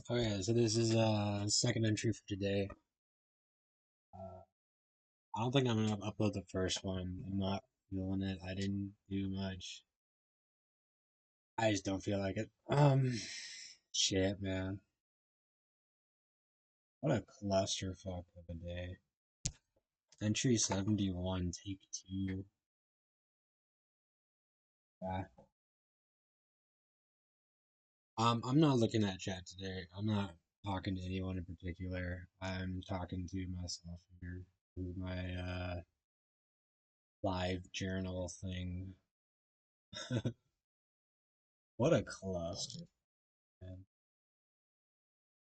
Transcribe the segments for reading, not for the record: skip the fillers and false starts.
Okay, so this is second entry for today. Uh, I don't think I'm gonna upload the first one. I'm not feeling it. I didn't do much. I just don't feel like it. Shit, man. What a clusterfuck of a day. Entry 71, take two. Yeah. I'm not looking at chat today. I'm not talking to anyone in particular. I'm talking to myself here through my live journal thing. What a cluster, man.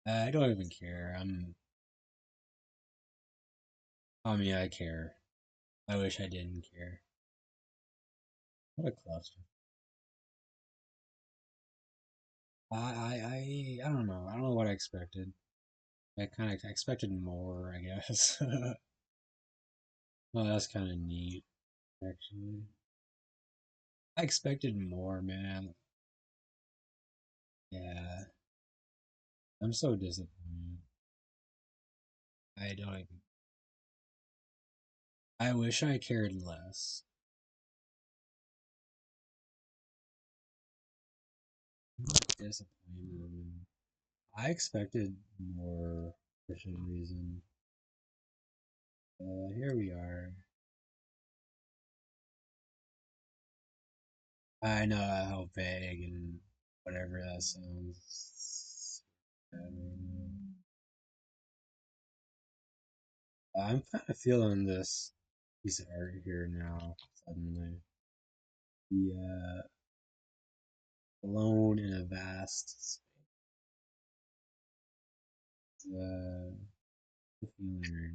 I don't even care. I mean, I care. I wish I didn't care. What a cluster. I don't know. I don't know what I expected. I kind of expected more, I guess. Well, that's kind of neat, actually. I expected more, man. Yeah, I'm so disappointed. I don't even. I wish I cared less. Disappointed. I expected more for some reason. Here we are. I know how vague and whatever that sounds. I'm kind of feeling this piece of art here now, suddenly. The alone in a vast space. The feeling right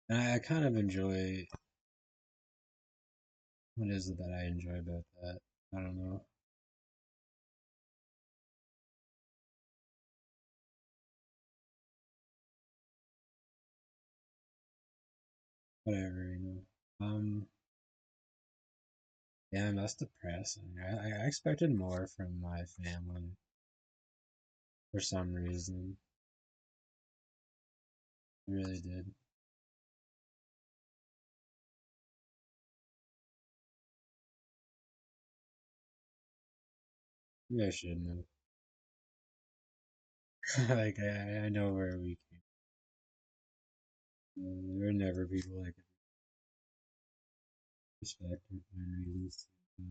now. And I kind of enjoy. What is it that I enjoy about that? I don't know. Whatever, you know. Yeah, that's depressing. I expected more from my family for some reason. I really did. Maybe I shouldn't have. Like, I know where we came from. There were never people I could respect or find reasons to.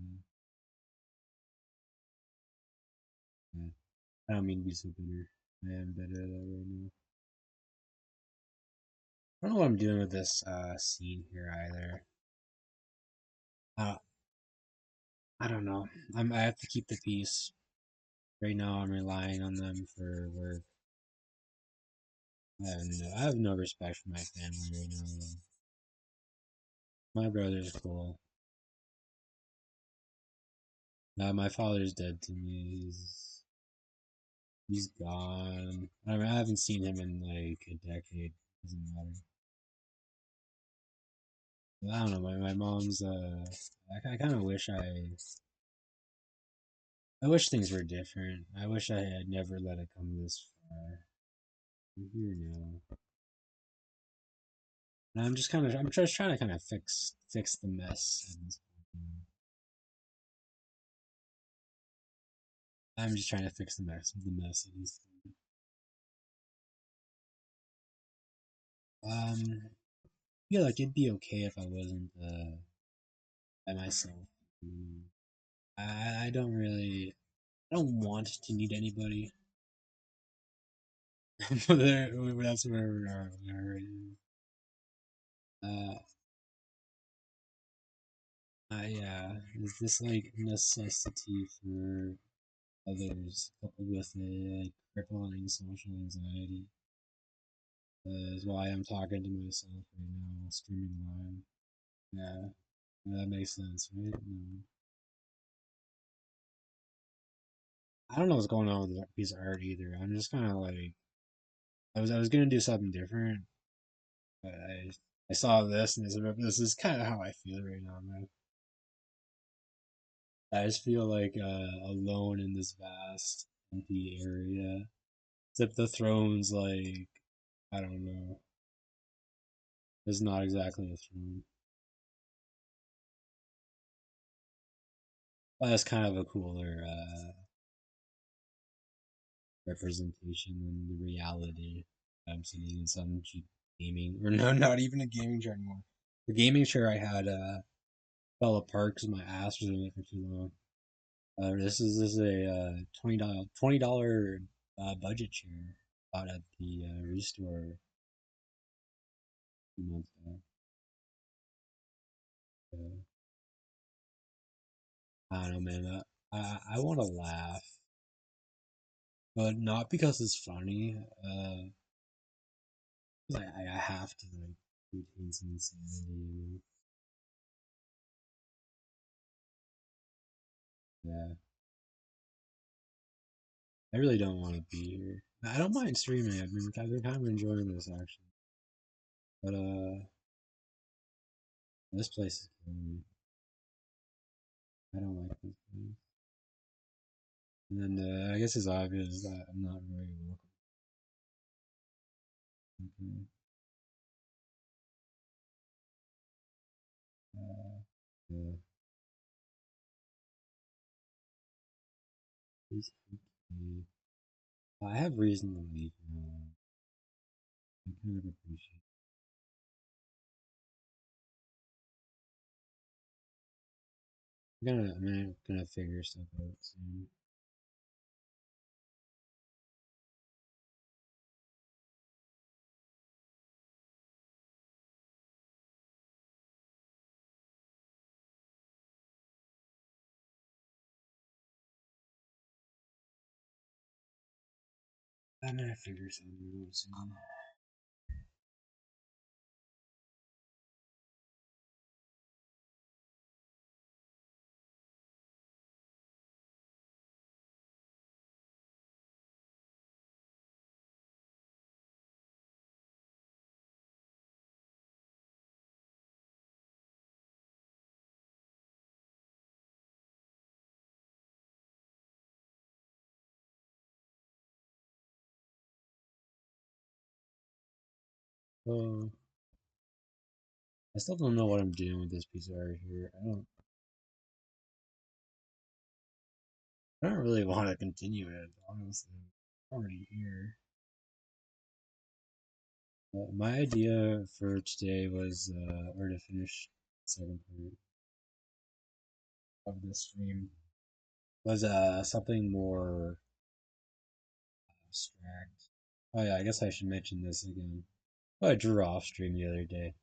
Yeah. I don't mean to be so bitter. I am bitter though right now. I don't know what I'm doing with this scene here either. Uh, I don't know. I have to keep the peace. Right now I'm relying on them for work. I have no respect for my family right now, though. My brother's cool. My father's dead to me. He's gone. I mean, I haven't seen him in like a decade. Doesn't matter. I don't know. My mom's. I kind of wish I wish things were different. I wish I had never let it come this far. I'm here now. And I'm just trying to kind of fix the mess at this point. I'm just trying to fix the mess at this point. I feel like it'd be okay if I wasn't by myself. Mm. I don't really, I don't want to need anybody. That's where we are right now. Yeah, is this like necessity for others coupled with a like crippling social anxiety is why I'm talking to myself right now, streaming live. Yeah, that makes sense, right? No. I don't know what's going on with that piece of art either. I'm just kind of like I was gonna do something different, but I saw this and this is kind of how I feel right now, man. I just feel like alone in this vast. empty area. Except the throne's like, I don't know. It's not exactly a throne. But that's kind of a cooler representation than the reality I'm seeing in some cheap gaming, or no, not even a gaming chair anymore. The gaming chair I had fell apart because my ass was in it for too long. This is a $20 budget chair bought at the restore 2 months back. I don't know, man. I want to laugh, but not because it's funny. 'Cause I have to like retain some insanity. Yeah, I really don't want to be here. I don't mind streaming. I've been kind of enjoying this actually, but this place is killing me. I don't like this place. And then I guess it's obvious that I'm not very welcome. Okay. Yeah. Please okay. I have reason to leave now. I kind of appreciate. I'm gonna figure stuff out soon. I'm gonna figure something out soon. So I still don't know what I'm doing with this piece of art here. I don't really want to continue it, honestly. I'm already here. My idea for today was, or to finish the second part of this stream, was something more abstract. Oh yeah, I guess I should mention this again. Oh, I drew off stream the other day.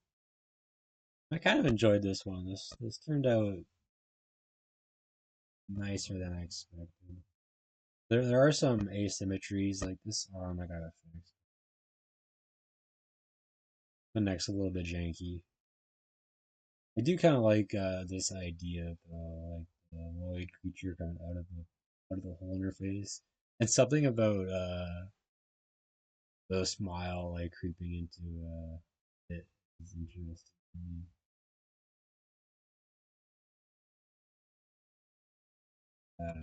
I kind of enjoyed this one. This turned out nicer than I expected. There are some asymmetries, like this arm I gotta fix. The neck's a little bit janky. I do kind of like this idea of like the void creature coming out of the hole in her face, and something about the smile like creeping into it is interesting. Uh,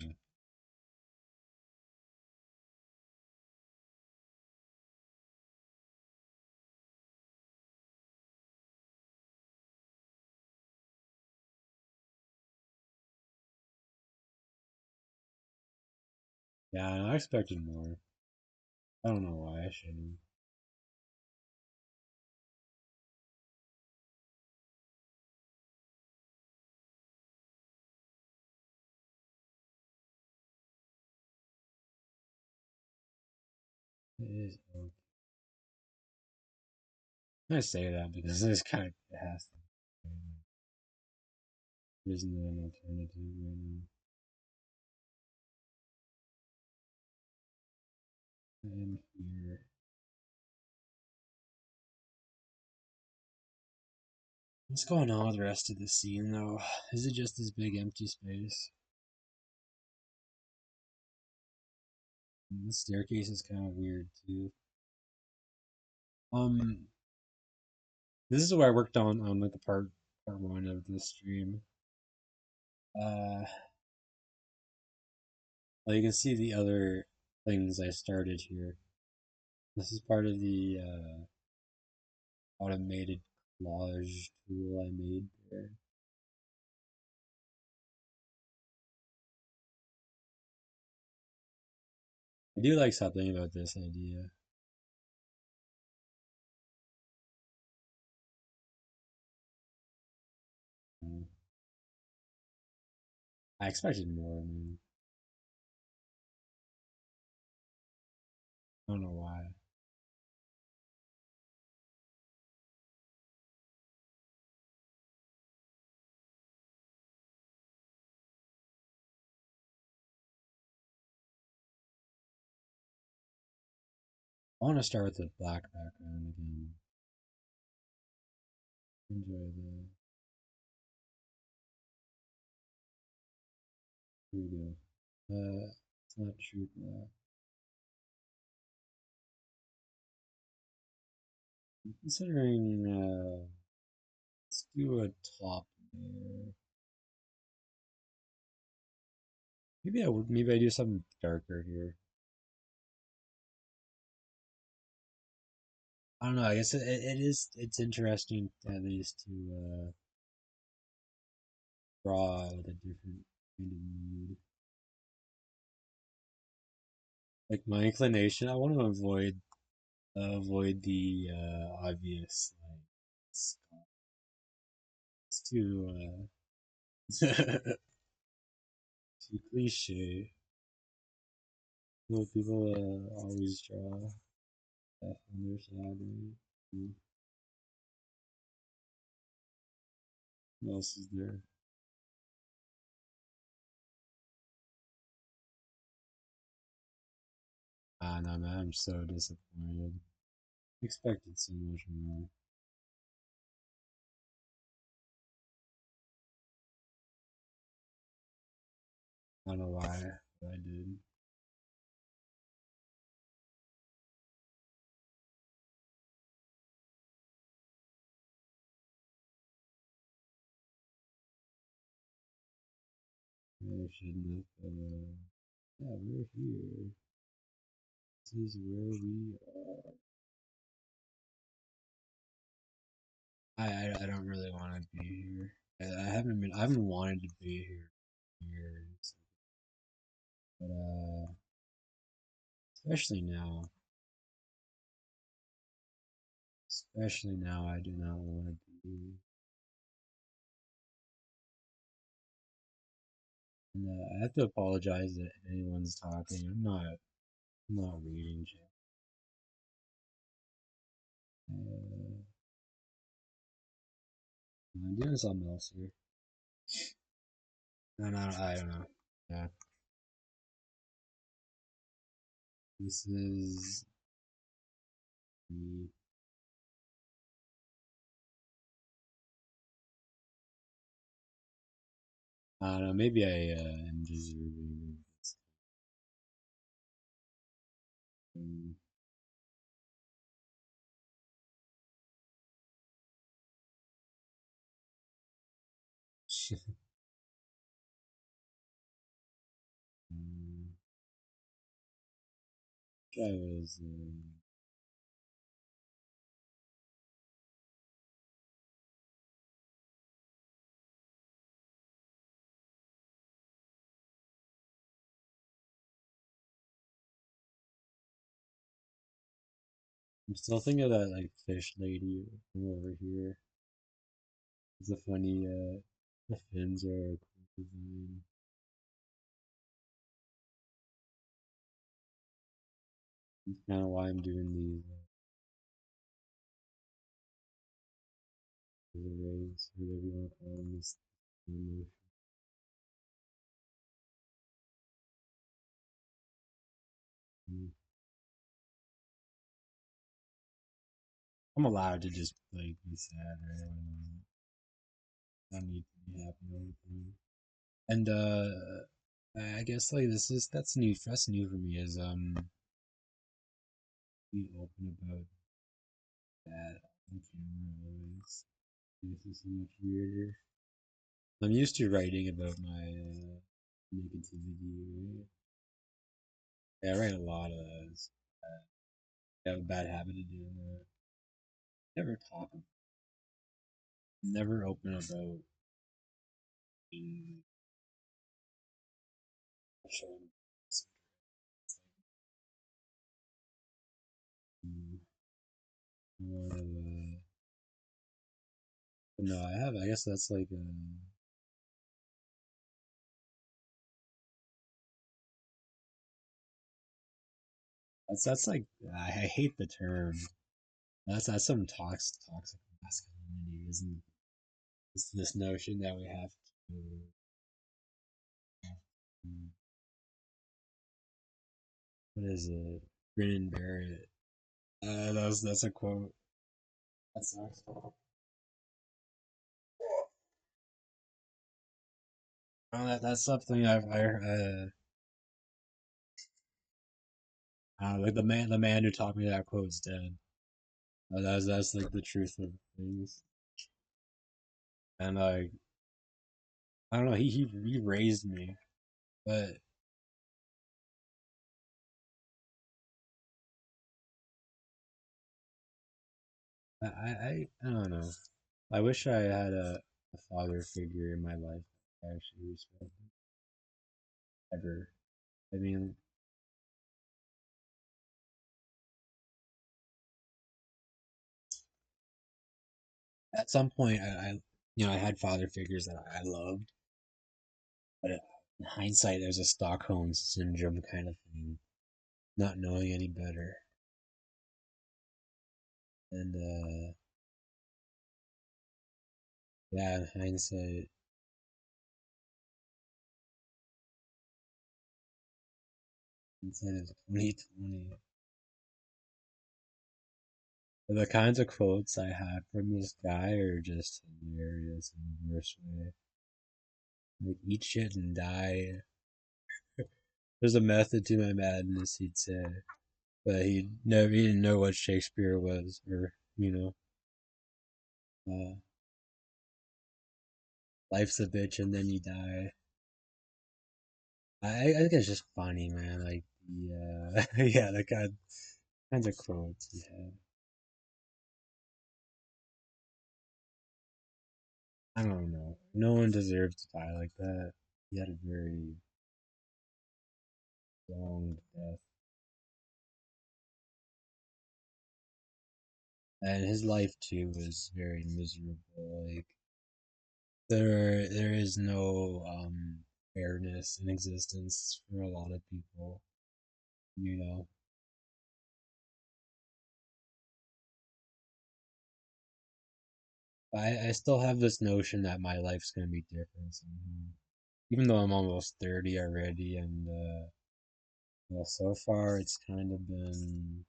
yeah, I expected more. I don't know why I shouldn't. It is. I say that because this kind of it has to. There isn't an alternative right now. And here. What's going on with the rest of the scene though? Is it just this big empty space? And the staircase is kind of weird too. Um, this is where I worked on like the part one of this stream. Uh, well, you can see the other things I started here. This is part of the automated collage tool I made there. I do like something about this idea. Mm. I expected more. I mean, I don't know why. I want to start with the black background again. Enjoy the. Here we go. It's not true black. I'm considering. Let's do a top layer. Maybe I do something darker here. I don't know. I guess it's interesting at least to draw with a different kind of mood. Like my inclination, I want to avoid the obvious like it's too cliche. Well, people always draw that on their side. Right? What else is there? Ah, no, man, I'm so disappointed. Expected so much more. I don't know why, but I did. Maybe I shouldn't have, yeah, we're here. This is where we are. I don't really want to be here. I haven't wanted to be here in years, but especially now, I do not want to be. And, I have to apologize if anyone's talking. I'm not reading chat. I'm doing something else here. No, no, I don't know. Yeah, this is the. I don't know. Maybe I am deserving of this. Um, I was. I'm still thinking of that like fish lady from over here. It's a funny. The fins are a cool design. It's kind of why I'm doing these arrays, whatever you want to call them. This animation. I'm allowed to just like be sad, right? I don't need to be happy all the time. And I guess like that's new for me is be open about that on camera always. This is so much weirder. I'm used to writing about my negativity, right? Yeah, I write a lot of those. I have a bad habit of doing that. Never talk, never open about being showing more of a. But no, I have. I guess that's like that's like I hate the term. That's some toxic masculinity, isn't it? It's this notion that we have to. What is it? Grin and bear it. That's a quote. That sucks. Oh, that's something like the man who taught me that quote's dead. That's like the truth of things. And like I don't know, he raised me, but I don't know. I wish I had a father figure in my life I actually respect ever. I mean, at some point, I had father figures that I loved, but in hindsight, there's a Stockholm syndrome kind of thing, not knowing any better, and yeah, in hindsight is 2020. The kinds of quotes I had from this guy are just hilarious in the worst way. Like, eat shit and die. There's a method to my madness, he'd say. But he didn't know what Shakespeare was, or, uh, life's a bitch and then you die. I think it's just funny, man. Like, yeah, the kinds of quotes he had. I don't know. No one deserves to die like that. He had a very long death. And his life too was very miserable. Like there is no fairness in existence for a lot of people. You know, I still have this notion that my life's gonna be different somehow. Even though I'm almost 30 already, and well, so far it's kind of been,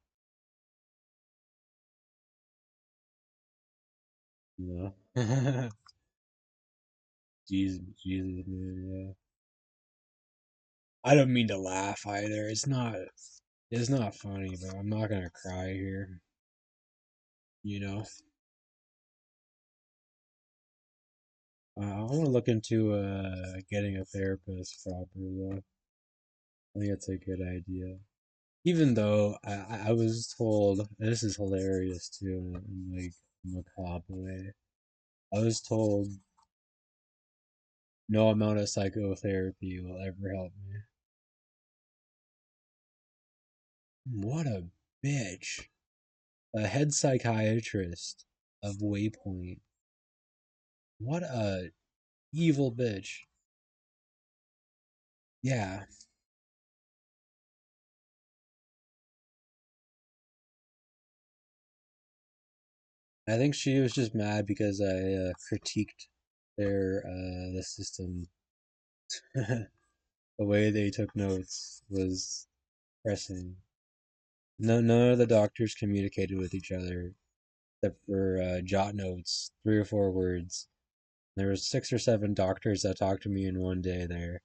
you know, Jesus, man, yeah. I don't mean to laugh either. It's not funny, but I'm not gonna cry here. You know. I want to look into getting a therapist properly, though. I think that's a good idea. Even though I was told, and this is hilarious too, in like a macabre way. I was told no amount of psychotherapy will ever help me. What a bitch. A head psychiatrist of Waypoint. What a evil bitch. Yeah, I think she was just mad because I critiqued the system. The way they took notes was pressing. No, none of the doctors communicated with each other except for jot notes, 3 or 4 words. There was 6 or 7 doctors that talked to me in one day there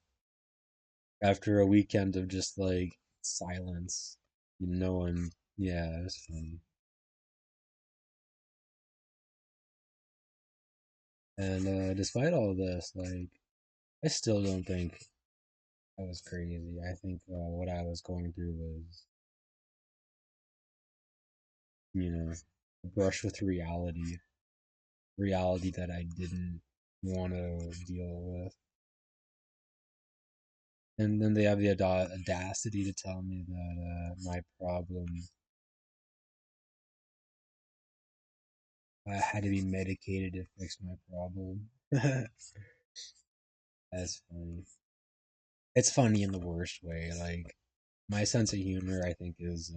after a weekend of just like silence. No one, yeah, it was funny. And despite all this, like, I still don't think That was crazy. I think what I was going through was, a brush with reality that I didn't want to deal with. And then they have the audacity to tell me that my problem had to be medicated to fix my problem. That's funny. It's funny in the worst way. Like, my sense of humor, I think, is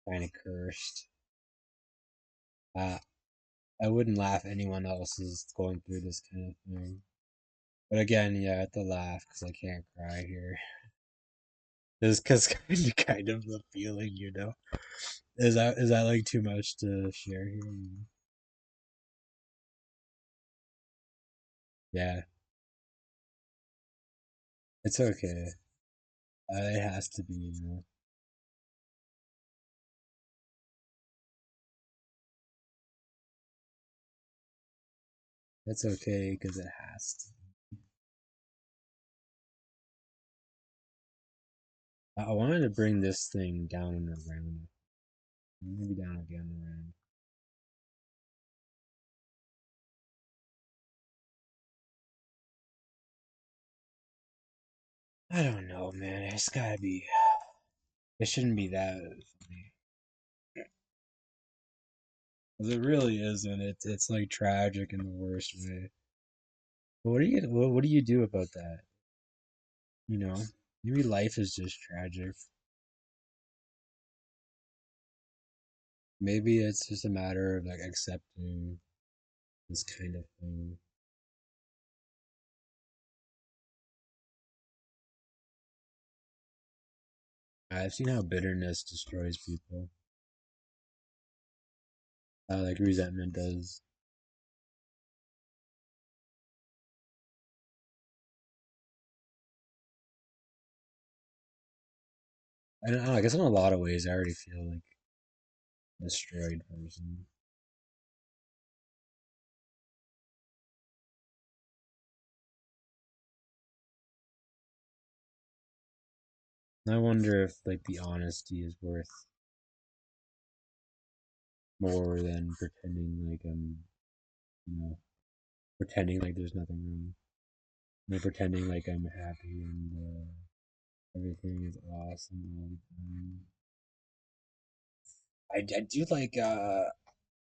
kind of cursed. Uh, I wouldn't laugh at anyone else is going through this kind of thing. But again, yeah, I have to laugh because I can't cry here. This because kind of the feeling, you know. Is that like too much to share here? Yeah, it's okay. It has to be, you know. It's okay because it has to. I wanted to bring this thing down and around. Maybe down again around. I don't know, man. It's gotta be. It shouldn't be that funny. 'Cause it really isn't. It's like tragic in the worst way. But what do you do about that? You know, maybe life is just tragic. Maybe it's just a matter of like accepting this kind of thing. I've seen how bitterness destroys people. Like resentment does. I don't know. I guess in a lot of ways, I already feel like a destroyed person. And I wonder if like the honesty is worth more than pretending like you know, pretending like there's nothing wrong. Pretending like I'm happy and everything is awesome all the time. I do like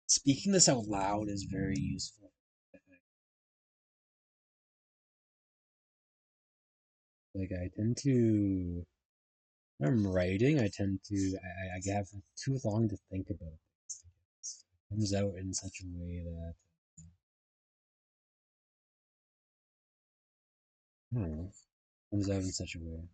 speaking this out loud is very useful. I think. Like I tend to when I'm writing, I tend to I have too long to think about things. It comes out in such a way that I don't know. Comes out in such a way.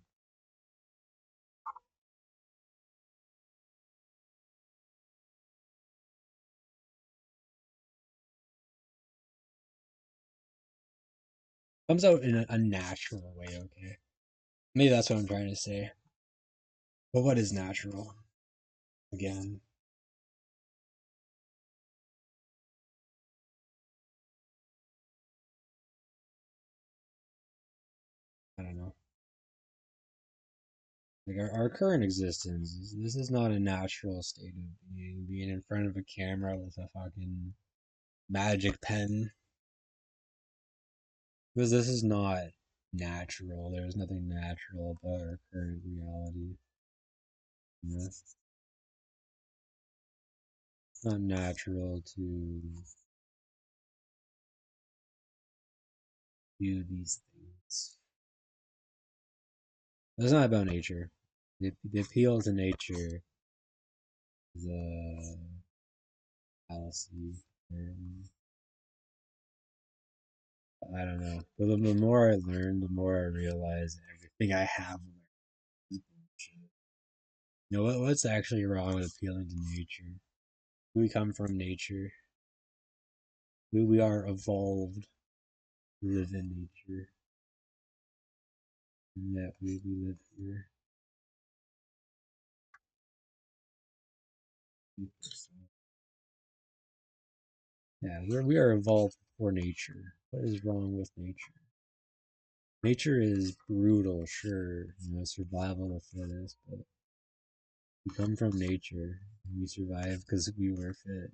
Comes out in a natural way. Okay, maybe that's what I'm trying to say. But what is natural? Again, I don't know. Like our current existence, this is not a natural state of being. Being in front of a camera with a fucking magic pen, because this is not natural. There's nothing natural about our current reality. You know? It's not natural to do these things. It's not about nature. The appeal to nature is a fallacy. I don't know. But the more I learn, the more I realize everything I have learned is bullshit. You know what's actually wrong with appealing to nature? We come from nature. We are evolved to live in nature. And yet we live here. Yeah, we are evolved for nature. What is wrong with nature? Nature is brutal, sure, survival of the fittest, but we come from nature. We survive because we were fit.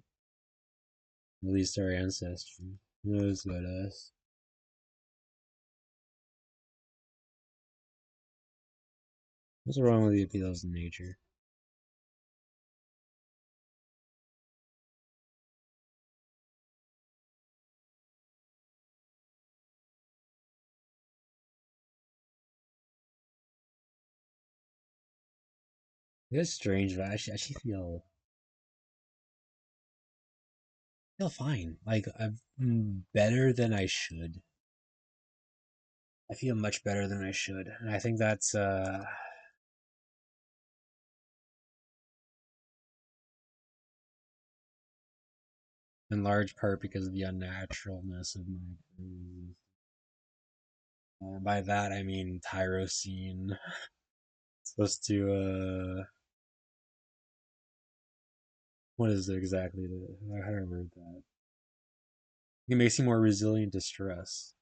At least our ancestry knows about us. What's wrong with the appeals of nature? It's strange, but I actually feel fine. Like I'm better than I should. I feel much better than I should, and I think that's in large part because of the unnaturalness of my cruise. By that I mean tyrosine. It's supposed to what is it exactly? How do I word that? It makes you more resilient to stress.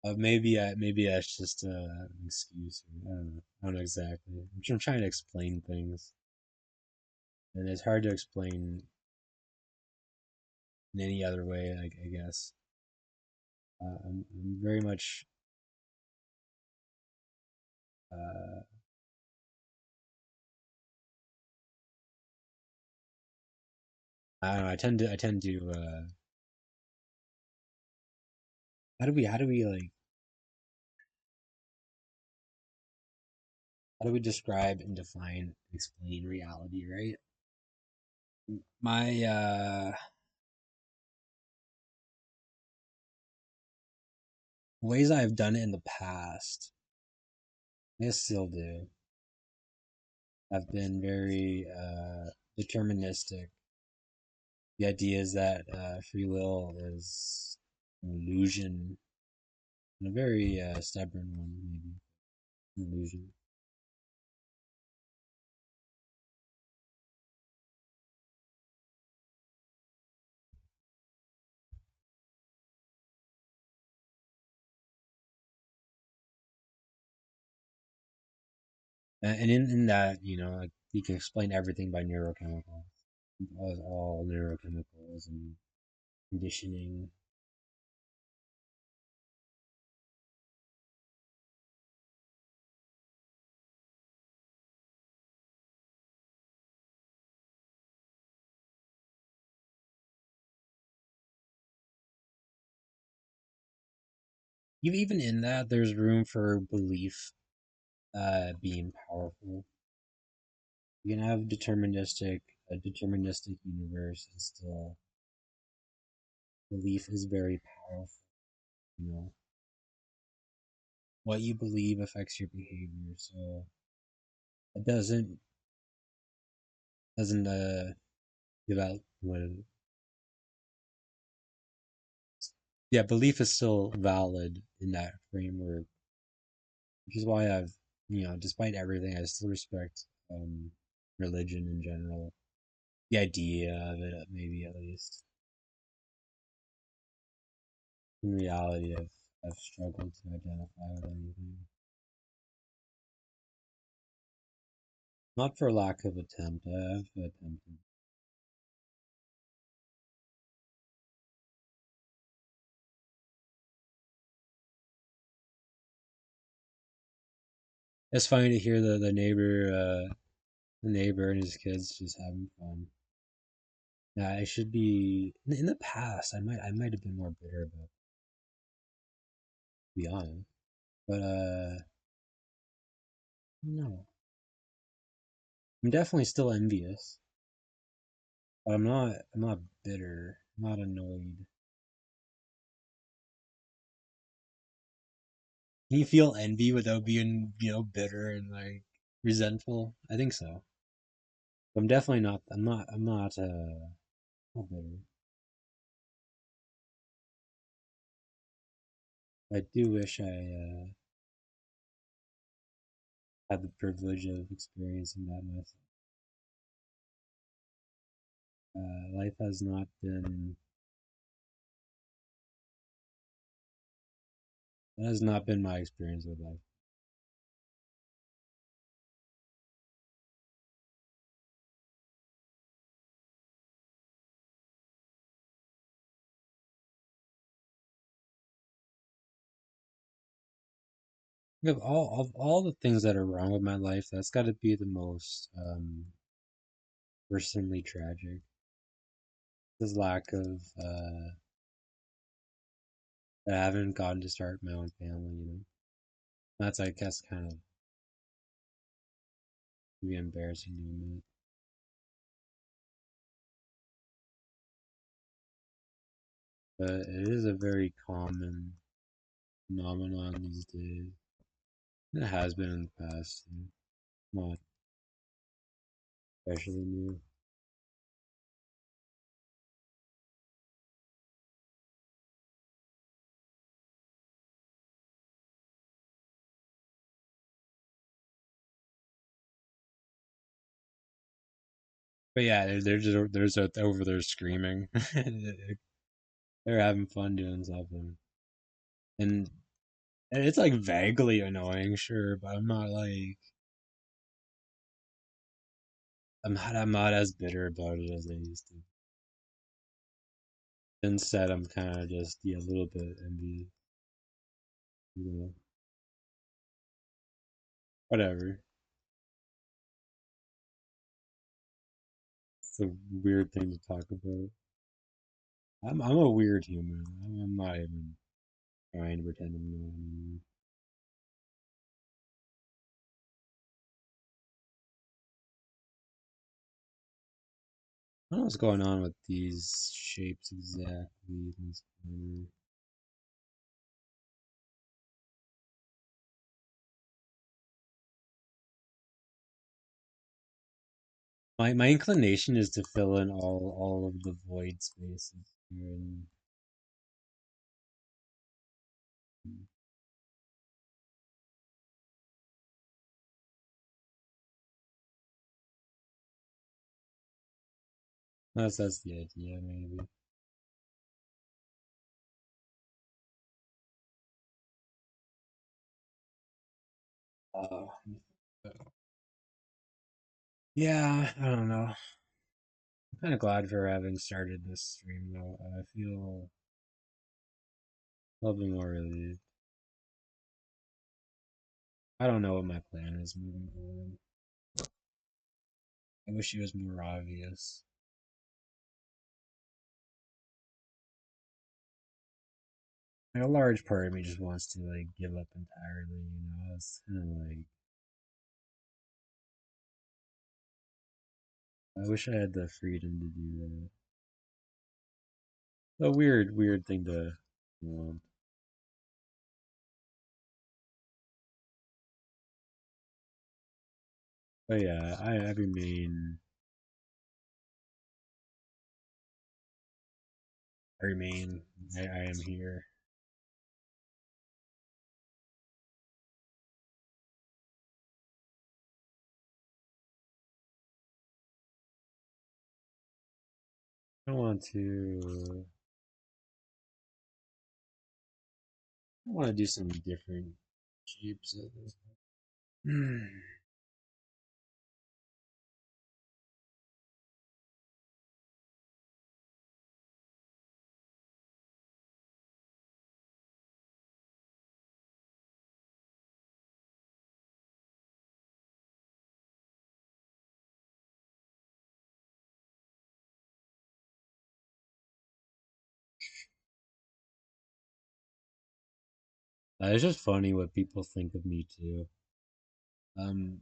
Maybe that's just an excuse. I don't know exactly. I'm trying to explain things, and it's hard to explain in any other way. I guess I'm very much. Uh, I don't know. I tend to. How do we describe and define, explain reality? Right. My ways I've done it in the past, I still do. I've been very deterministic. The idea is that free will is an illusion, and a very stubborn one, maybe an illusion. And in that, like you can explain everything by neurochemicals, all neurochemicals and conditioning. Even in that, there's room for belief being powerful. You can have a deterministic universe, and still belief is very powerful. You know, what you believe affects your behavior. So it doesn't give out what. Yeah, belief is still valid in that framework, which is why despite everything, I still respect religion in general. The idea of it, maybe at least. In reality, I've struggled to identify with anything. Not for lack of attempt. I've attempted. It's funny to hear the neighbor and his kids just having fun. Yeah, I should be in the past. I might have been more bitter about it, to be honest. But no, I'm definitely still envious. But I'm not bitter. I'm not annoyed. Can you feel envy without being bitter and like resentful? I think so. I'm definitely not. I'm not bitter. I do wish I had the privilege of experiencing that myself. Life has not been That has not been my experience with life. Of all the things that are wrong with my life, that's got to be the most personally tragic. This lack of that I haven't gotten to start my own family. That's I guess kind of be embarrassing to admit, but it is a very common phenomenon these days. It has been in the past, not especially new. But yeah, they're just there's a, over there screaming. They're having fun doing something, and it's like vaguely annoying, sure, but I'm not as bitter about it as I used to. Instead, I'm kind of just yeah a little bit envious, you know, whatever. It's a weird thing to talk about. I'm a weird human. I'm not even trying to pretend I'm not anymore. I don't know what's going on with these shapes exactly in this corner. My inclination is to fill in all of the void spaces here, and that's the idea maybe. Uh, yeah, I don't know. I'm kind of glad for having started this stream though. I feel a little bit more relieved. I don't know what my plan is moving forward. I wish it was more obvious. Like, a large part of me just wants to like give up entirely, It's kind of like I wish I had the freedom to do that. A weird thing to want. But yeah, I remain, I am here. I want to do some different shapes of this. It's just funny what people think of me too. Um,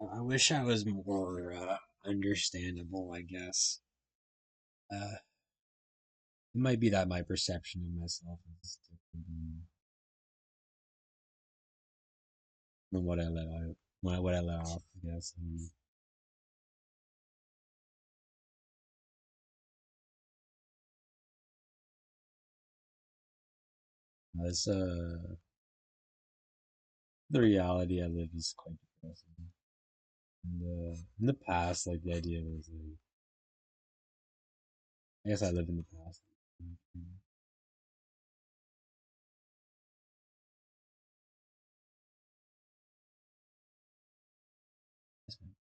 I wish I was more understandable. I guess it might be that my perception of myself is different than what I let out, what I let off. I guess. It's the reality I live is quite depressing. And in the past, like the idea was like, I guess I live in the past.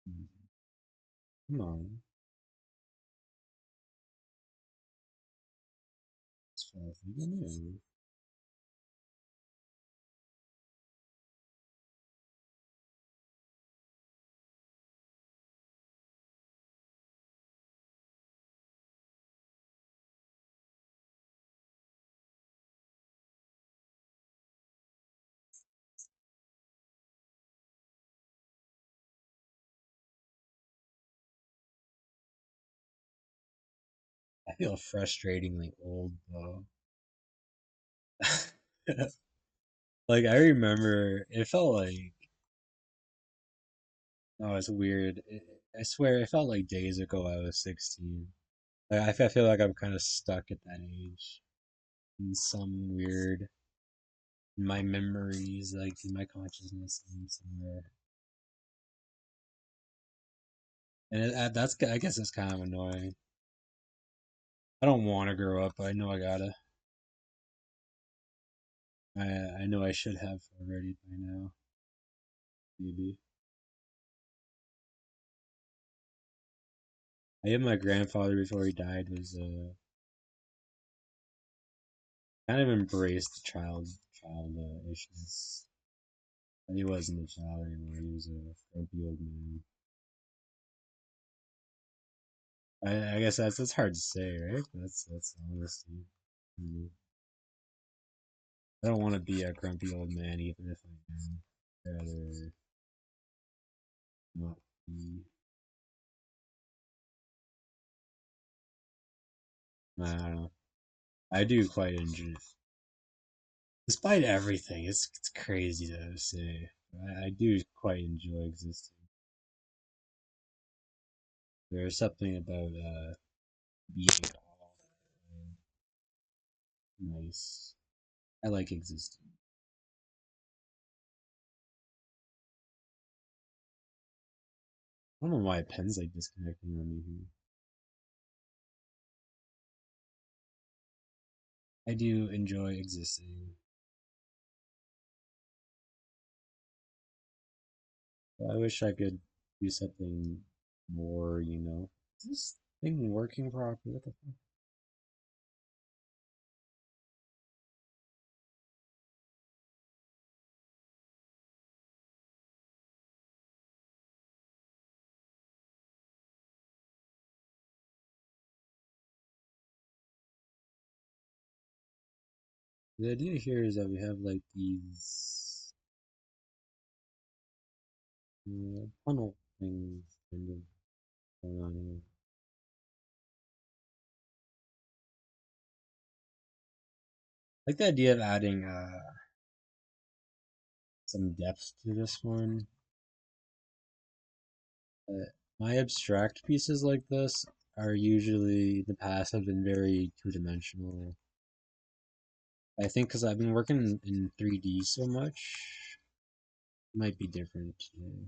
Mhm. Come on. It's fine. Yeah. I feel frustratingly old though. Like I remember, it felt like oh, it's weird. I swear, it felt like days ago I was 16. Like, I feel like I'm kind of stuck at that age in some weird, in my memories, like in my consciousness somewhere. And that's, I guess it's kind of annoying. I don't want to grow up, but I know I gotta. I know I should have already by now, maybe. I had my grandfather before he died was kind of embraced the child issues. And he wasn't a child anymore. He was a grumpy old man. I guess that's hard to say, right? That's honesty. Mm. I don't want to be a grumpy old man, even if I can. I'd rather not be. I don't know. I do quite enjoy, despite everything. It's crazy to say. I do quite enjoy existing. There's something about being tall nice. I like existing. I don't know why a pen's like disconnecting on me here. I do enjoy existing. I wish I could do something more, you know. Is this thing working properly? What the fuck? The idea here is that we have like these tunnel things kind of going on here. Like the idea of adding some depth to this one. Uh, my abstract pieces like this are usually in the past have been very two-dimensional. I think because I've been working in 3D so much, it might be different today.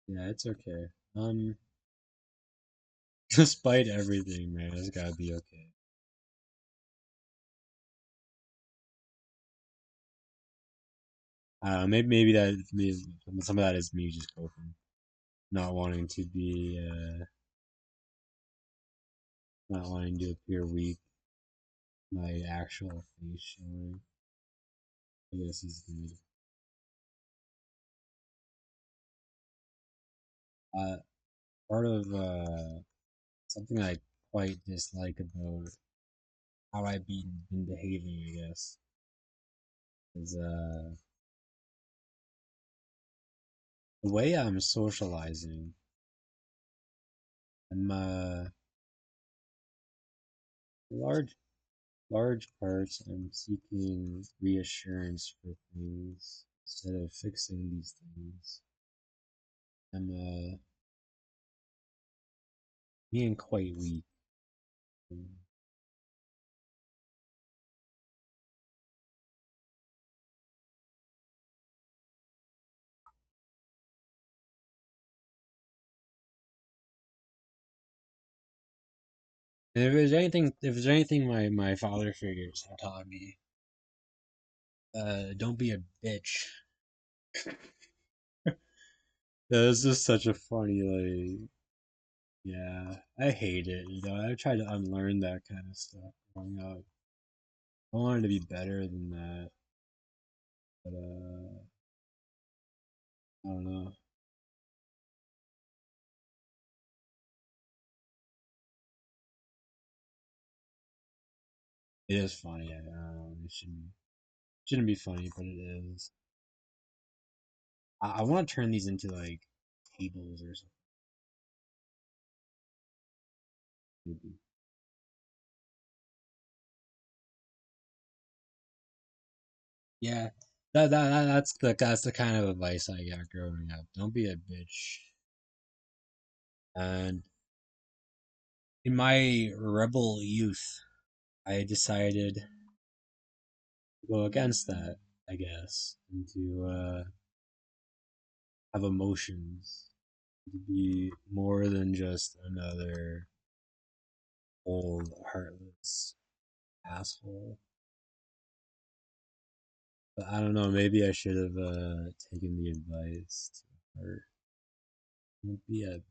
Yeah, it's okay. Despite everything, man, it's gotta be okay. Maybe some of that is me just coping, not wanting to be, not wanting to appear weak. My actual face showing, I guess, is good. Uh, Part of something I quite dislike about how I've been behaving, I guess, is the way I'm socializing, I'm large large parts I'm seeking reassurance for things instead of fixing these things. I'm being quite weak. If there's anything my father figures have taught me, don't be a bitch. This is such a funny, like, yeah, I hate it. I tried to unlearn that kind of stuff growing up. I wanted to be better than that, but I don't know. It is funny. I don't know. It shouldn't be funny, but it is. I want to turn these into like tables or something. Yeah, that's the kind of advice I got growing up. Don't be a bitch. And in my rebel youth, I decided to go against that, I guess, and to have emotions, to be more than just another old heartless asshole. But I don't know. Maybe I should have taken the advice to heart. Don't be a bitch.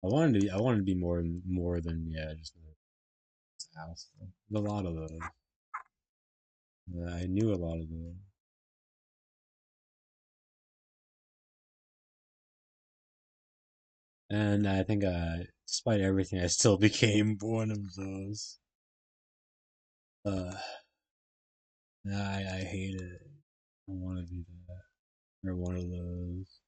I wanted to be more than yeah, just a asshole. There's a lot of those. I knew a lot of those. And I think, despite everything, I still became one of those. Uh, I hate it. I want to be that or one of those.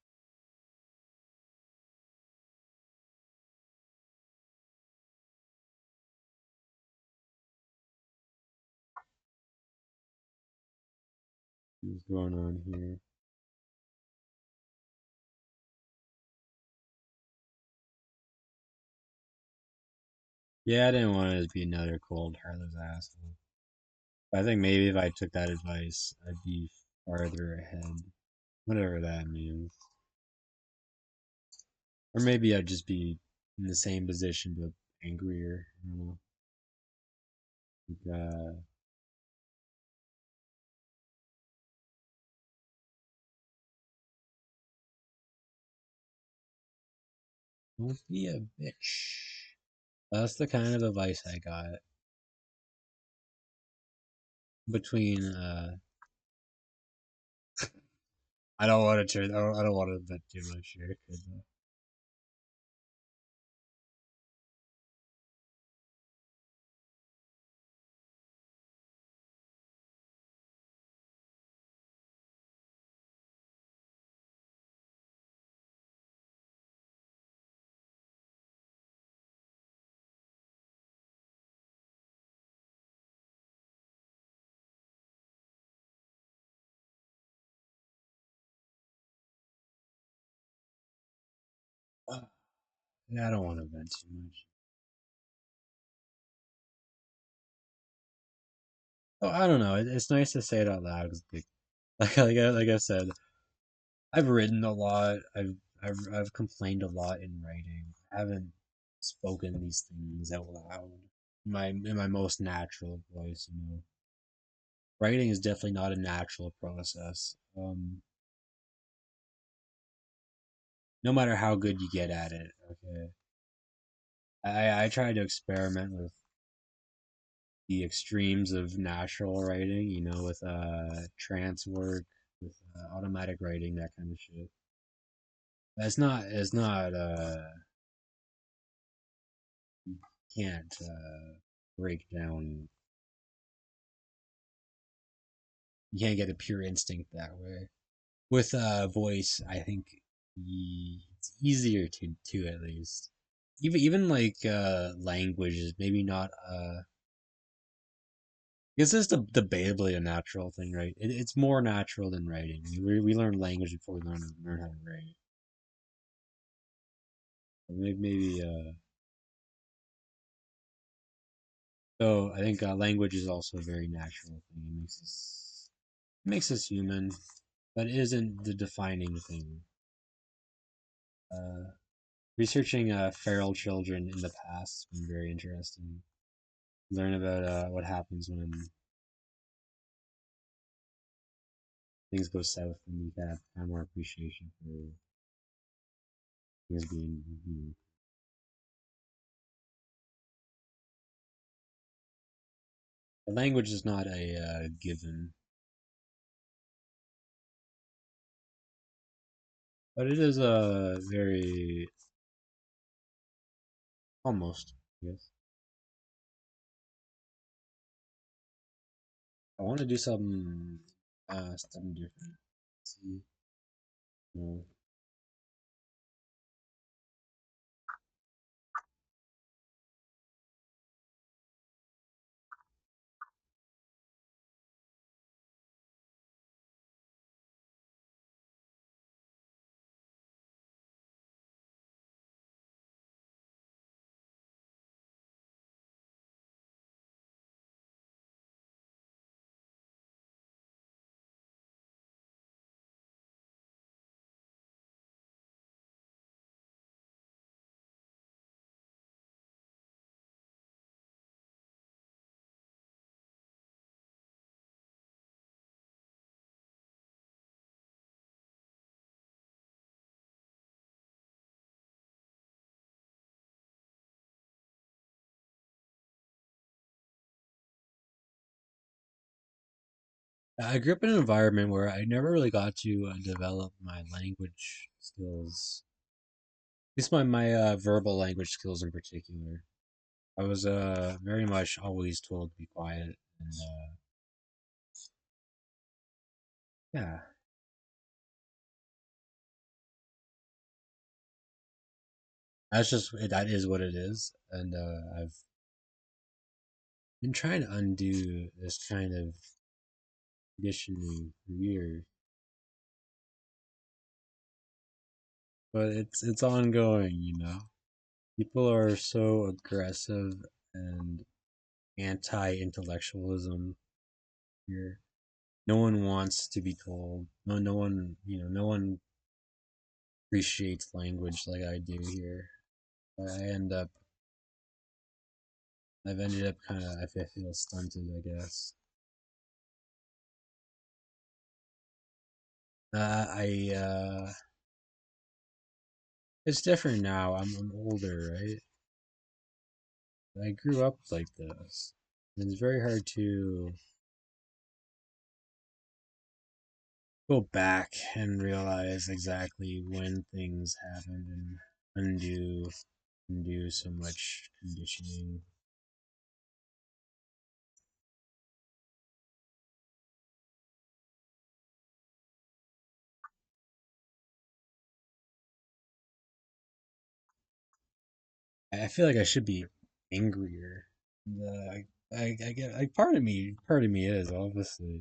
What's going on here? Yeah, I didn't want it to be another cold, heartless asshole. I think maybe if I took that advice, I'd be farther ahead. Whatever that means. Or maybe I'd just be in the same position but angrier. I don't know. Like, don't be a bitch. That's the kind of advice I got between. I don't want to turn. I don't want to bet too much here. 'Cause, yeah, I don't want to vent too much. Oh, I don't know. It's nice to say it out loud. 'Cause, like I said, I've written a lot. I've complained a lot in writing. I haven't spoken these things out loud. In my most natural voice. Writing is definitely not a natural process. No matter how good you get at it. Okay, I try to experiment with the extremes of natural writing. With trance work, with automatic writing, that kind of shit. It's not can't break down You can't get a pure instinct that way. With voice, I think it's easier to at least. Even like languages, maybe not. This is debatably a natural thing, right? It's more natural than writing. We learn language before we learn how to write. Maybe so I think language is also a very natural thing. It makes us human, but it isn't the defining thing. Uh, Researching feral children in the past has been very interesting. Learn about what happens when things go south, and you have more appreciation for things being. The language is not a given, but it is a very almost. Yes, I want to do something different. See, no. I grew up in an environment where I never really got to develop my language skills. At least my verbal language skills in particular. I was very much always told to be quiet, and yeah, that is what it is. And I've been trying to undo this kind of conditioning for years, but it's ongoing. People are so aggressive and anti-intellectualism here. No one wants to be told. No one appreciates language like I do here. I end up, I've ended up kind of, I feel stunted, I guess. It's different now. I'm older, right? I grew up like this. And it's very hard to go back and realize exactly when things happened and undo so much conditioning. I feel like I should be angrier. I get like part of me is obviously.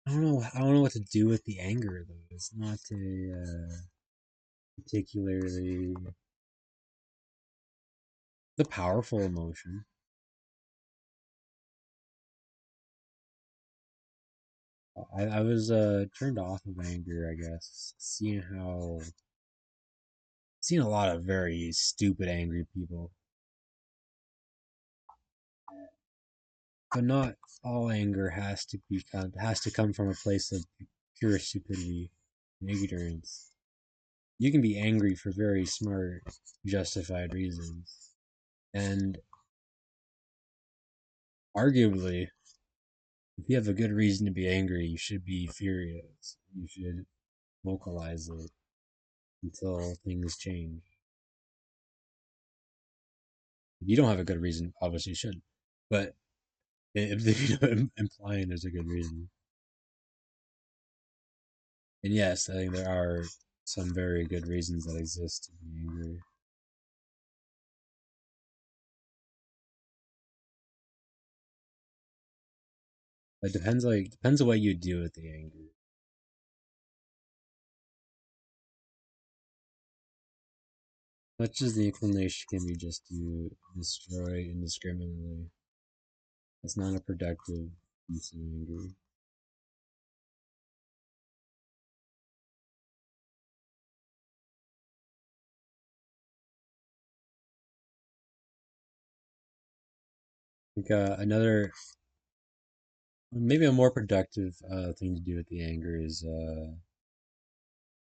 I don't know what to do with the anger though. It's not a particularly the powerful emotion. I was turned off of anger, I guess, seeing a lot of very stupid angry people, but not all anger has to come from a place of pure stupidity and ignorance. You can be angry for very smart, justified reasons, and arguably, if you have a good reason to be angry, you should be furious. You should vocalize it until things change. If you don't have a good reason, obviously you should. But if you don't implying there's a good reason. And yes, I think there are some very good reasons that exist to be angry. It depends on what you do with the anger. Much as the inclination can be just to destroy indiscriminately. It's not a productive use of anger. I think maybe a more productive thing to do with the anger is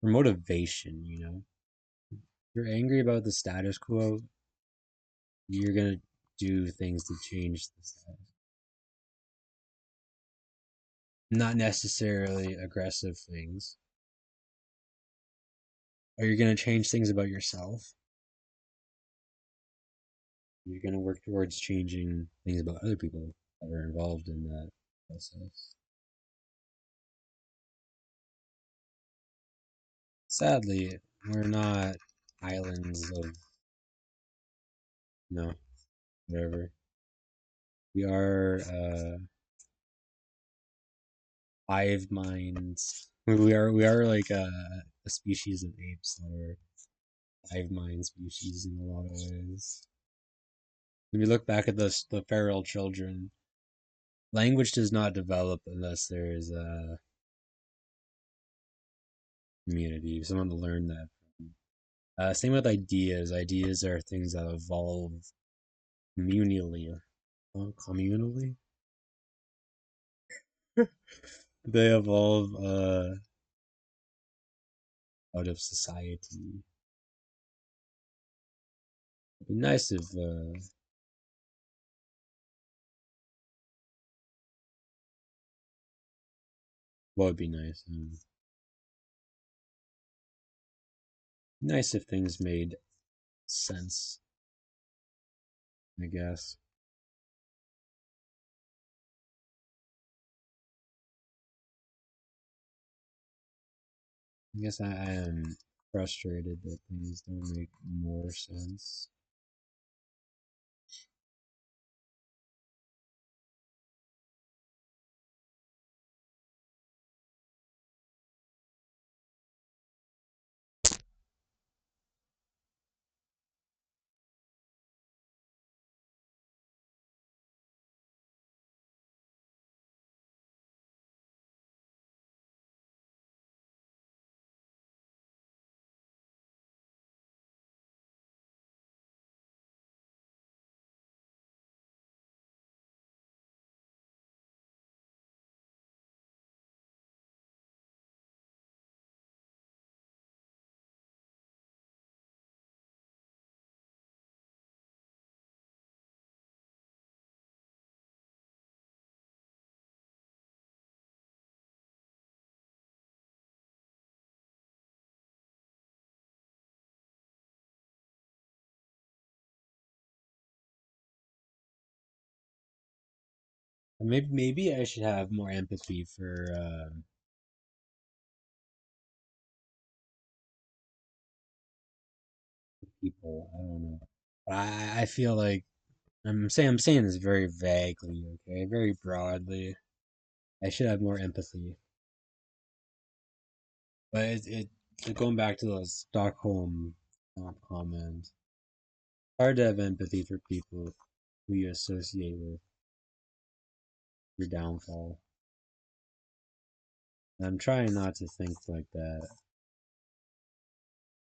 for motivation. If you're angry about the status quo, you're gonna do things to change the status. Not necessarily aggressive things. Or you're gonna change things about yourself. You're gonna work towards changing things about other people that are involved in that process. Sadly, we're not islands of whatever. We are hive minds. We are like a species of apes that are hive mind species in a lot of ways. When you look back at the feral children, language does not develop unless there is a community, someone to learn that from. Same with ideas. Ideas are things that evolve communally. Communally? They evolve out of society. It'd be nice if what would be nice? Nice if things made sense, I guess. I guess I am frustrated that things don't make more sense. Maybe I should have more empathy for people. I don't know. I feel like I'm saying this very vaguely, okay, very broadly. I should have more empathy, but going back to the Stockholm comment. Hard to have empathy for people who you associate with your downfall. I'm trying not to think like that.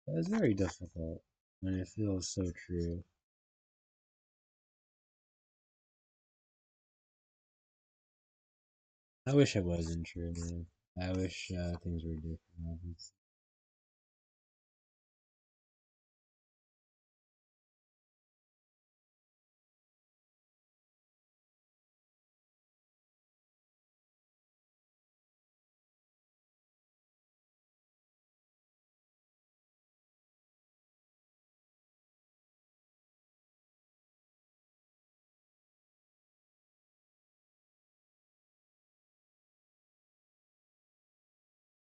But it's very difficult, and it feels so true. I wish it wasn't true, man. I wish things were different.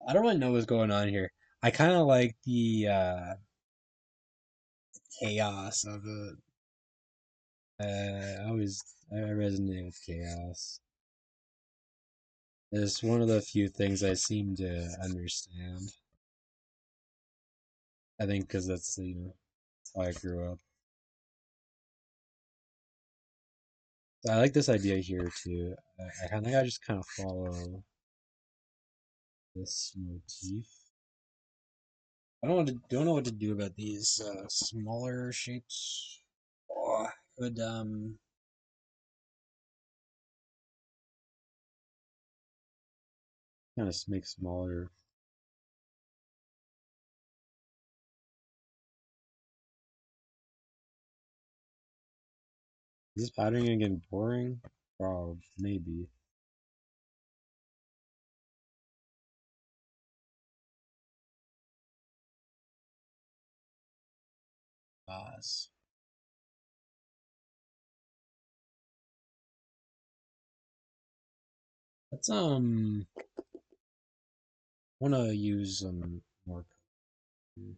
I don't really know what's going on here. I kind of like the chaos of it. I resonate with chaos. It's one of the few things I seem to understand. I think because that's that's how I grew up. So I like this idea here too. I think I just kind of follow this motif. I don't know what to do about these smaller shapes. Oh, I could kind of make smaller. Is this pattern gonna get boring? Probably, maybe. Boss. Let's wanna use more color.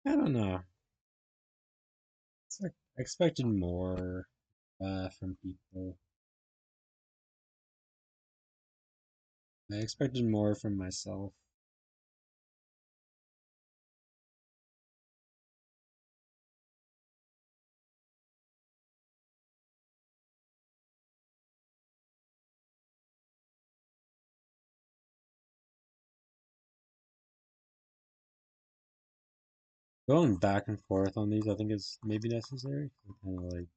I don't know. It's like I expected more from people. I expected more from myself. Going back and forth on these, I think is maybe necessary. Kind of like,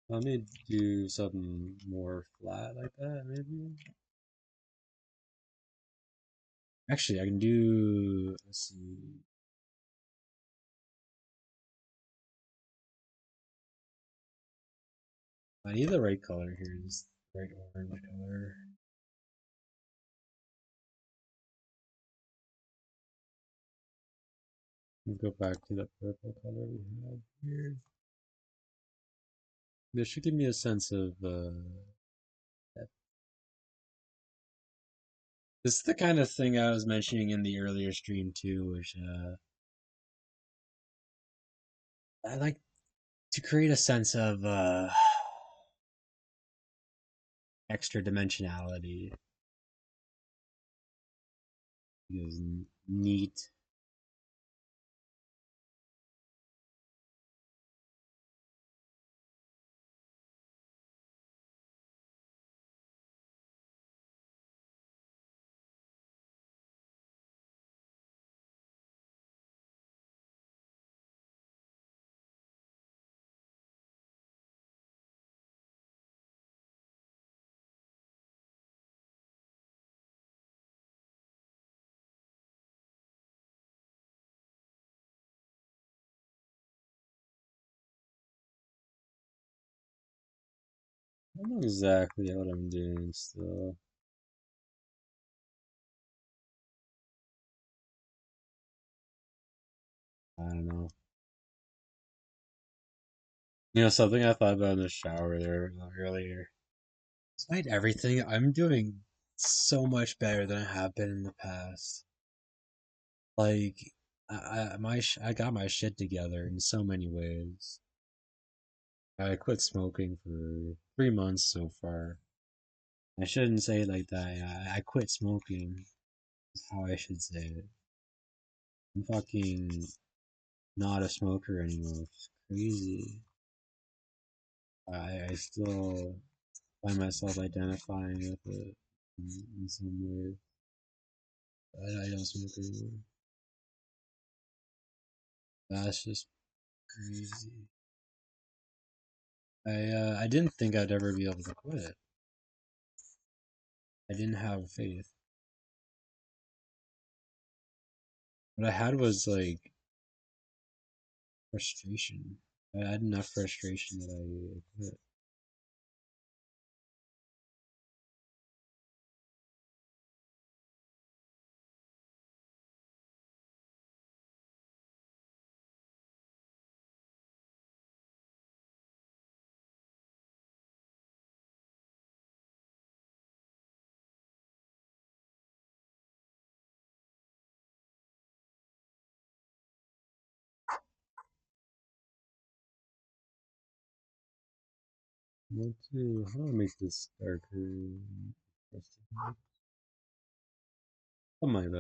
let me do something more flat like that, maybe. Actually, I can do. Let's see. I need the right color here. This right orange color. Let's go back to the purple color we had here. This should give me a sense of depth. This is the kind of thing I was mentioning in the earlier stream too, which I like to create a sense of extra dimensionality. Is neat. I don't know exactly what I'm doing still. I don't know. Something I thought about in the shower there earlier. Despite everything, I'm doing so much better than I have been in the past. Like, I got my shit together in so many ways. I quit smoking for 3 months so far. I shouldn't say it like that. I quit smoking. Is how I should say it. I'm fucking not a smoker anymore. It's crazy. I still find myself identifying with it in some way. I don't smoke anymore. That's just crazy. I didn't think I'd ever be able to quit. I didn't have faith. What I had was like frustration. I had enough frustration that I quit. want to, how do I make this darker? Something like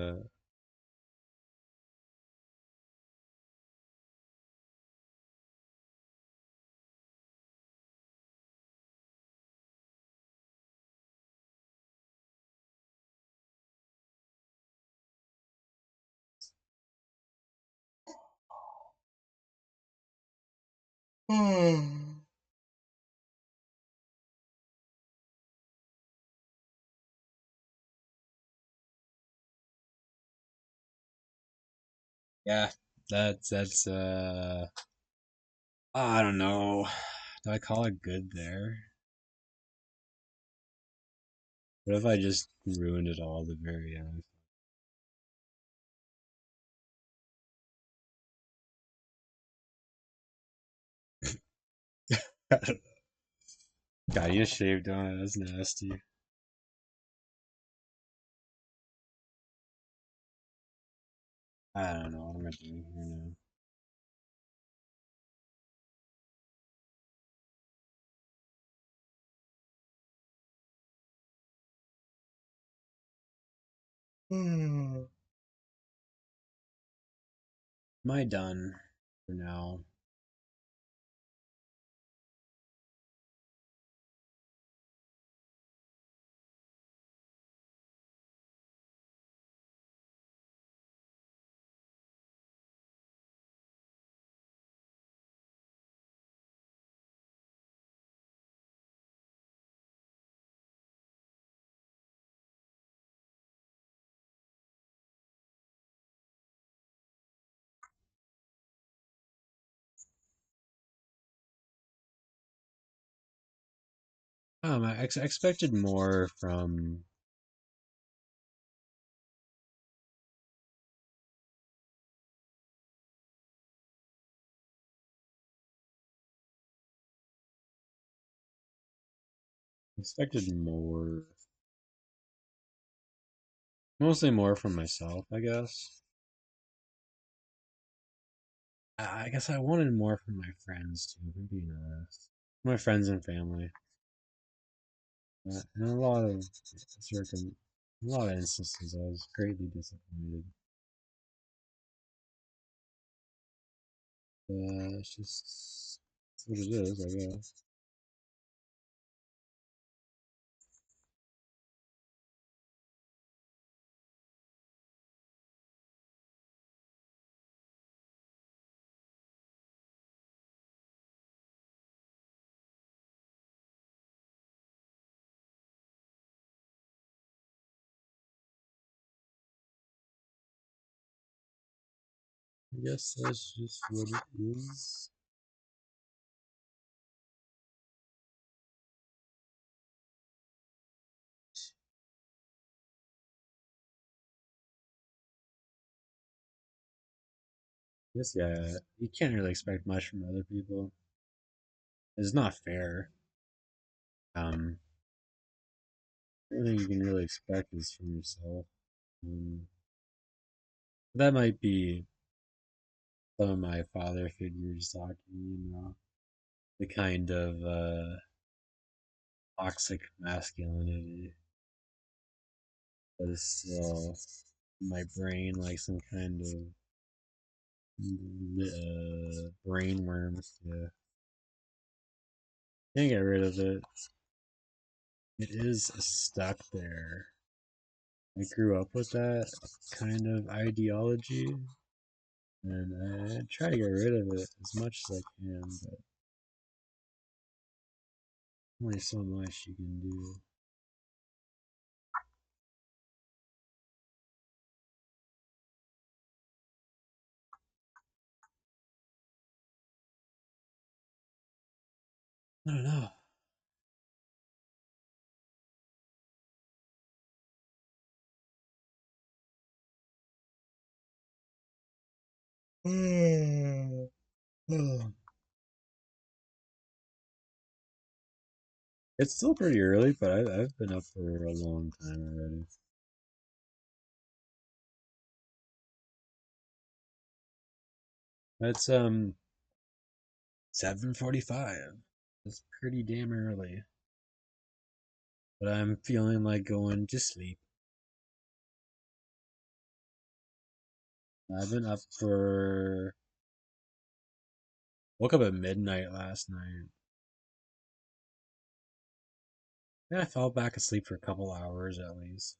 that. Yeah, that's I don't know. Do I call it good there? What if I just ruined it all at the very end? God, you shaved on it. That's nasty. I don't know what I'm gonna do here now. Am I done for now? I expected more from. Expected more. Mostly more from myself, I guess. I guess I wanted more from my friends too, if I'm being honest. My friends and family. In a lot of instances, I was greatly disappointed. It's just it's what it is, I guess. I guess that's just what it is. I guess yeah, you can't really expect much from other people. It's not fair. Um, everything you can really expect is from yourself. Um, that might be some of my father figures talking, the kind of toxic masculinity that is still in my brain, like some kind of brain worms. Yeah, can't get rid of it. It is stuck there. I grew up with that kind of ideology, and I try to get rid of it as much as I can, but only so much you can do. I don't know. It's still pretty early, but I've been up for a long time already. It's 7:45. It's pretty damn early, but I'm feeling like going to sleep. I've been up for woke up at midnight last night. Yeah, I fell back asleep for a couple hours at least.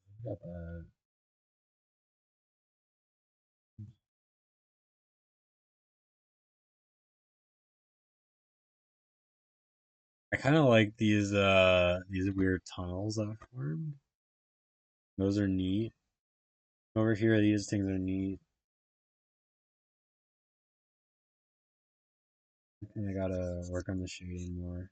I kind of like these weird tunnels that formed. Those are neat. Over here, these things are neat. I think I gotta work on the shading more.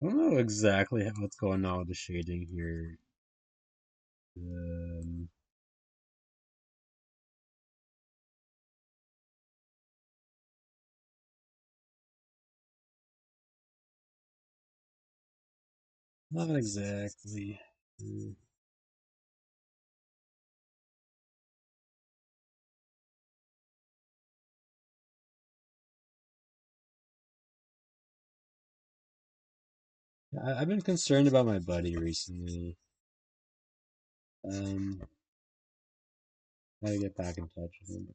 'Cause I don't know exactly what's going on with the shading here. Um, Not exactly. I've been concerned about my buddy recently. Um, Gotta get back in touch with him.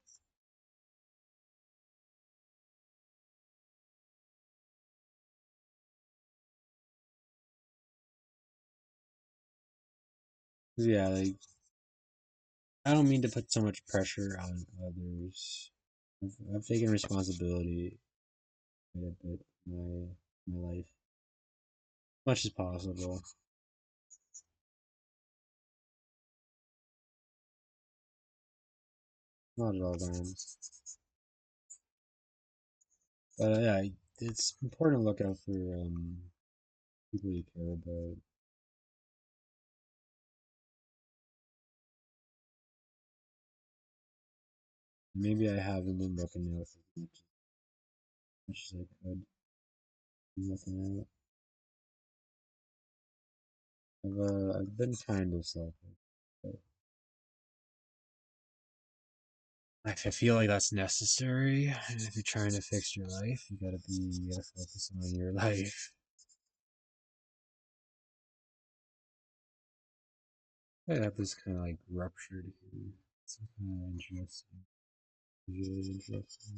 'Cause, yeah, like I don't mean to put so much pressure on others. I've taken responsibility quite a bit in my life, as much as possible. Not at all times, but yeah, it's important to look out for people you care about. Maybe I haven't been looking out for as much as I could be looking out. I've been kind of selfish, but I feel like that's necessary. And if you're trying to fix your life, you gotta focus on your life. I have this kind of like ruptured here. It's kind of interesting. Really interesting.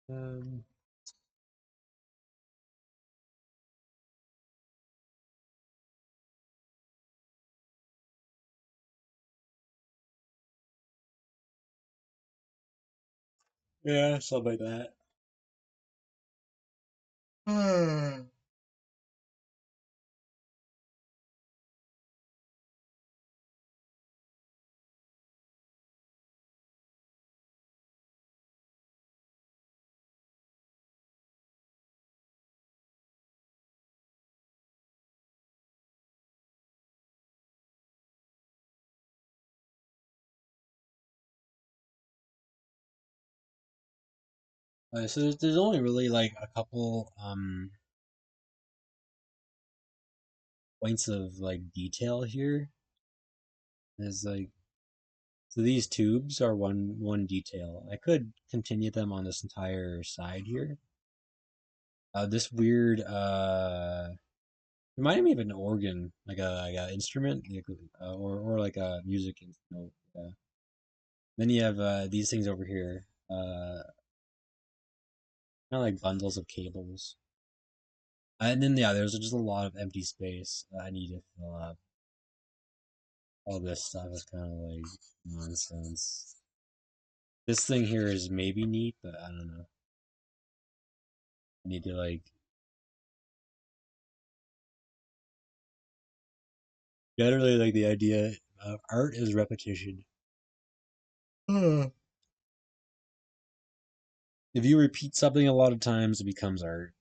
Um, yeah, something like that. So there's only really like a couple points of like detail here. There's like so these tubes are one detail. I could continue them on this entire side here. This weird reminded me of an organ, like a instrument, like, or like a music note. Yeah. Then you have these things over here, kind of like bundles of cables. And then yeah, there's just a lot of empty space that I need to fill up. All this stuff is kind of like nonsense. This thing here is maybe neat, but I don't know. I need to like generally like the idea of art is repetition. If you repeat something a lot of times, it becomes art,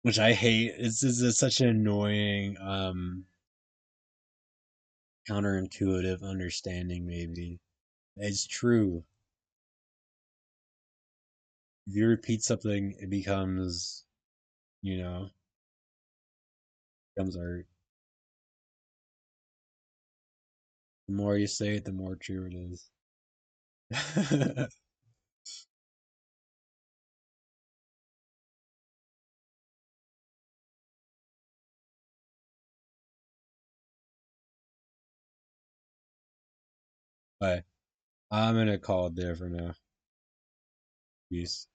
which I hate. It's such an annoying, counterintuitive understanding. Maybe it's true. If you repeat something, it becomes, you know, becomes art. The more you say it, the more true it is. But I'm gonna call it there for now. Peace.